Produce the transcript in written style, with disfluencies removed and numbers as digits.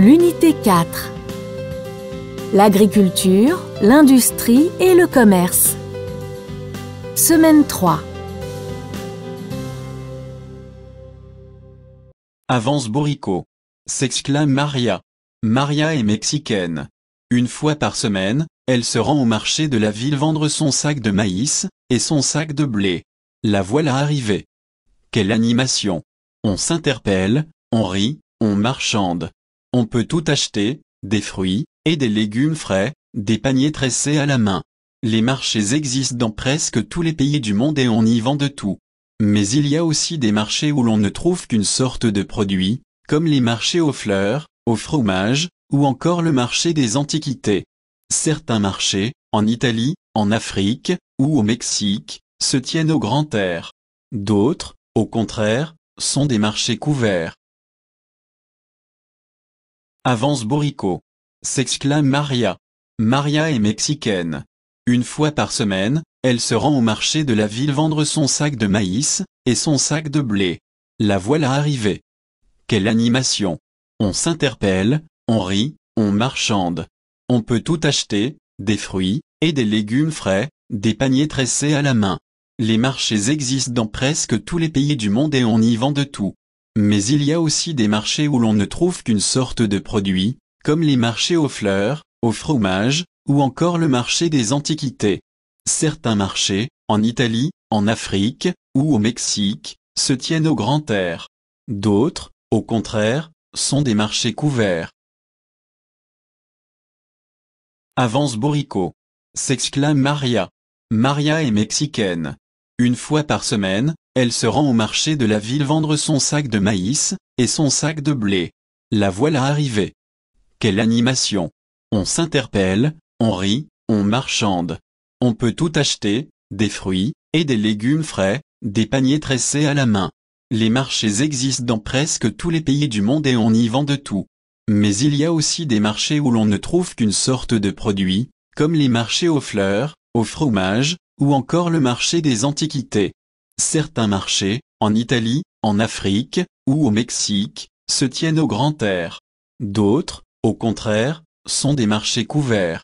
L'unité 4. L'agriculture, l'industrie et le commerce. Semaine 3. Avance Borrico, s'exclame Maria. Maria est mexicaine. Une fois par semaine, elle se rend au marché de la ville vendre son sac de maïs et son sac de blé. La voilà arrivée. Quelle animation! On s'interpelle, on rit, on marchande. On peut tout acheter, des fruits et des légumes frais, des paniers tressés à la main. Les marchés existent dans presque tous les pays du monde et on y vend de tout. Mais il y a aussi des marchés où l'on ne trouve qu'une sorte de produit, comme les marchés aux fleurs, au fromage, ou encore le marché des antiquités. Certains marchés, en Italie, en Afrique, ou au Mexique, se tiennent au grand air. D'autres, au contraire, sont des marchés couverts. Avance Borrico, s'exclame Maria. Maria est mexicaine. Une fois par semaine, elle se rend au marché de la ville vendre son sac de maïs et son sac de blé. La voilà arrivée. Quelle animation! On s'interpelle, on rit, on marchande. On peut tout acheter, des fruits et des légumes frais, des paniers tressés à la main. Les marchés existent dans presque tous les pays du monde et on y vend de tout. Mais il y a aussi des marchés où l'on ne trouve qu'une sorte de produit, comme les marchés aux fleurs, au fromage, ou encore le marché des antiquités. Certains marchés, en Italie, en Afrique, ou au Mexique, se tiennent au grand air. D'autres, au contraire, sont des marchés couverts. Avance Borrico, s'exclame Maria. Maria est mexicaine. Une fois par semaine, elle se rend au marché de la ville vendre son sac de maïs et son sac de blé. La voilà arrivée. Quelle animation! On s'interpelle, on rit, on marchande. On peut tout acheter, des fruits et des légumes frais, des paniers tressés à la main. Les marchés existent dans presque tous les pays du monde et on y vend de tout. Mais il y a aussi des marchés où l'on ne trouve qu'une sorte de produit, comme les marchés aux fleurs, au fromage, ou encore le marché des antiquités. Certains marchés, en Italie, en Afrique, ou au Mexique, se tiennent au grand air. D'autres, au contraire, sont des marchés couverts.